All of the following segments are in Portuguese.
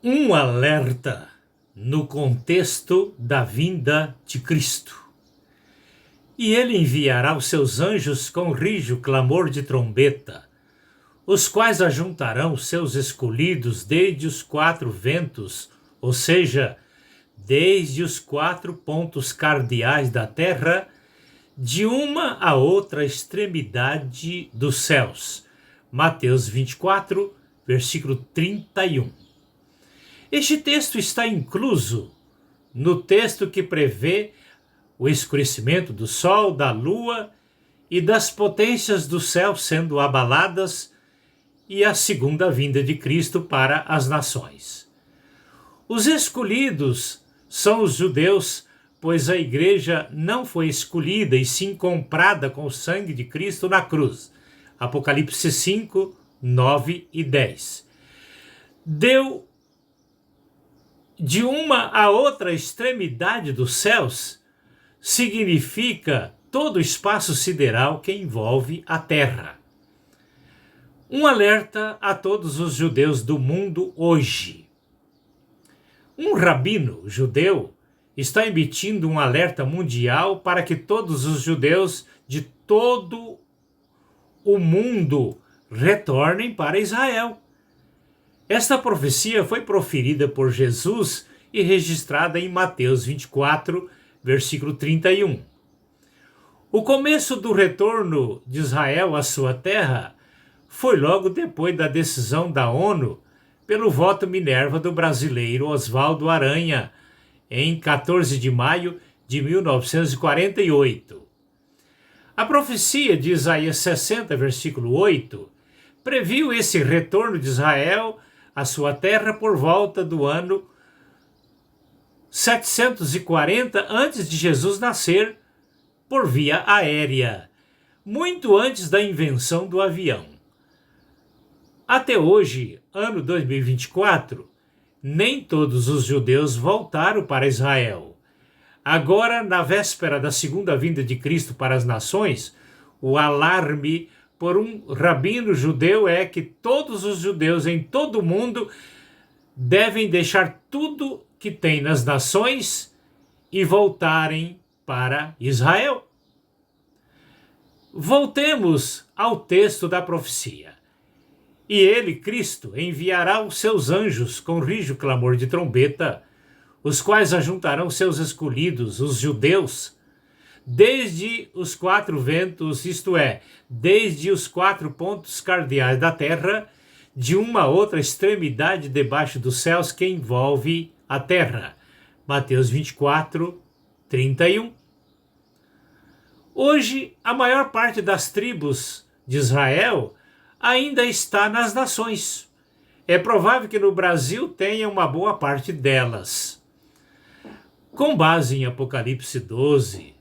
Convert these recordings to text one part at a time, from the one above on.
Um alerta no contexto da vinda de Cristo. E ele enviará os seus anjos com rijo clamor de trombeta, os quais ajuntarão os seus escolhidos desde os quatro ventos, ou seja, desde os quatro pontos cardeais da terra, de uma a outra extremidade dos céus. Mateus 24, versículo 31. Este texto está incluso no texto que prevê o escurecimento do sol, da lua e das potências do céu sendo abaladas e a segunda vinda de Cristo para as nações. Os escolhidos são os judeus, pois a igreja não foi escolhida e sim comprada com o sangue de Cristo na cruz. Apocalipse 5, 9 e 10. Deu de uma a outra extremidade dos céus significa todo o espaço sideral que envolve a terra. Um alerta a todos os judeus do mundo hoje. Um rabino judeu está emitindo um alerta mundial para que todos os judeus de todo o mundo retornem para Israel. Esta profecia foi proferida por Jesus e registrada em Mateus 24, versículo 31. O começo do retorno de Israel à sua terra foi logo depois da decisão da ONU pelo voto Minerva do brasileiro Oswaldo Aranha, em 14 de maio de 1948. A profecia de Isaías 60, versículo 8, previu esse retorno de Israel à sua terra por volta do ano 740 antes de Jesus nascer, por via aérea, muito antes da invenção do avião. Até hoje, ano 2024, nem todos os judeus voltaram para Israel. Agora, na véspera da segunda vinda de Cristo para as nações, o alarme por um rabino judeu é que todos os judeus em todo o mundo devem deixar tudo que tem nas nações e voltarem para Israel. Voltemos ao texto da profecia. E ele, Cristo, enviará os seus anjos com rijo clamor de trombeta, os quais ajuntarão seus escolhidos, os judeus, desde os quatro ventos, isto é, desde os quatro pontos cardeais da terra, de uma a outra extremidade debaixo dos céus que envolve a terra. Mateus 24, 31. Hoje, a maior parte das tribos de Israel ainda está nas nações. É provável que no Brasil tenha uma boa parte delas. Com base em Apocalipse 12,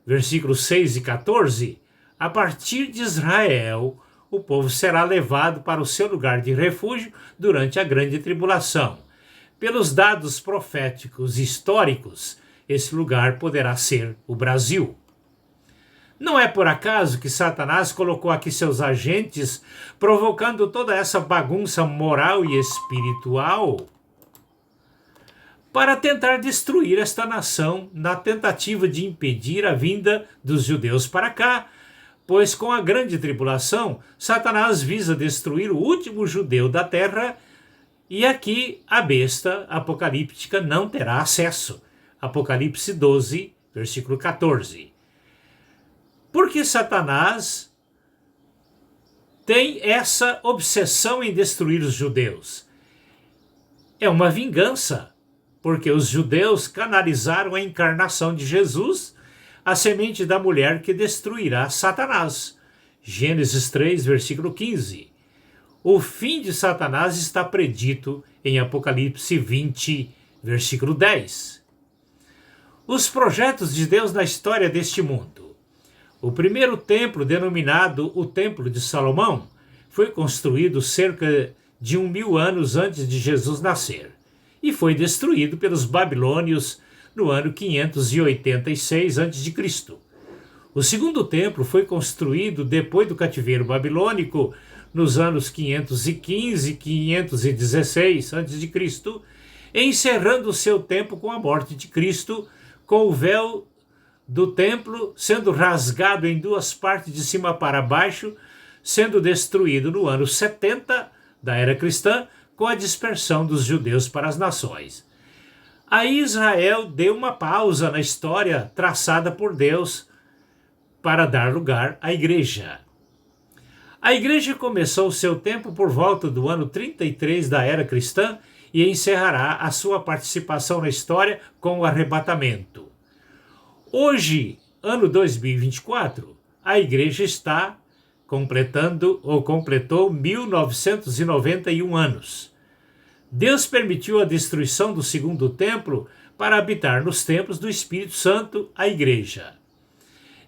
versículos 6 e 14, a partir de Israel, o povo será levado para o seu lugar de refúgio durante a grande tribulação. Pelos dados proféticos históricos, esse lugar poderá ser o Brasil. Não é por acaso que Satanás colocou aqui seus agentes, provocando toda essa bagunça moral e espiritual, para tentar destruir esta nação na tentativa de impedir a vinda dos judeus para cá, pois com a grande tribulação, Satanás visa destruir o último judeu da terra e aqui a besta apocalíptica não terá acesso. Apocalipse 12, versículo 14. Porque Satanás tem essa obsessão em destruir os judeus? É uma vingança, porque os judeus canalizaram a encarnação de Jesus, a semente da mulher que destruirá Satanás. Gênesis 3, versículo 15. O fim de Satanás está predito em Apocalipse 20, versículo 10. Os projetos de Deus na história deste mundo. O primeiro templo, denominado o Templo de Salomão, foi construído cerca de 1000 anos antes de Jesus nascer e foi destruído pelos babilônios no ano 586 a.C. O segundo templo foi construído depois do cativeiro babilônico nos anos 515 e 516 a.C., encerrando o seu tempo com a morte de Cristo, com o véu do templo sendo rasgado em duas partes de cima para baixo, sendo destruído no ano 70 da era cristã, com a dispersão dos judeus para as nações. Aí Israel deu uma pausa na história traçada por Deus para dar lugar à igreja. A igreja começou seu tempo por volta do ano 33 da era cristã e encerrará a sua participação na história com o arrebatamento. Hoje, ano 2024, a igreja está completou 1991 anos. Deus permitiu a destruição do segundo templo para habitar nos templos do Espírito Santo, a igreja.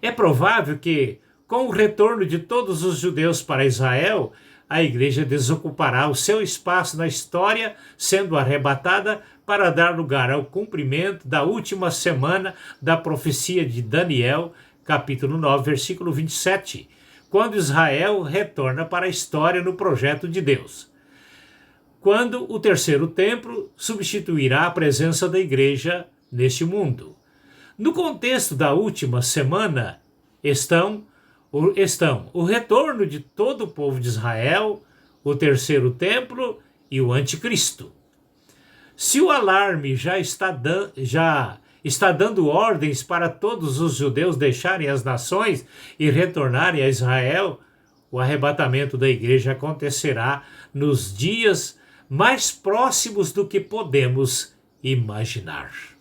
É provável que, com o retorno de todos os judeus para Israel, a igreja desocupará o seu espaço na história, sendo arrebatada para dar lugar ao cumprimento da última semana da profecia de Daniel, capítulo 9, versículo 27, quando Israel retorna para a história no projeto de Deus. Quando o terceiro templo substituirá a presença da igreja neste mundo. No contexto da última semana estão o retorno de todo o povo de Israel, o terceiro templo e o anticristo. Se o alarme já está dando ordens para todos os judeus deixarem as nações e retornarem a Israel, o arrebatamento da igreja acontecerá nos dias mais próximos do que podemos imaginar.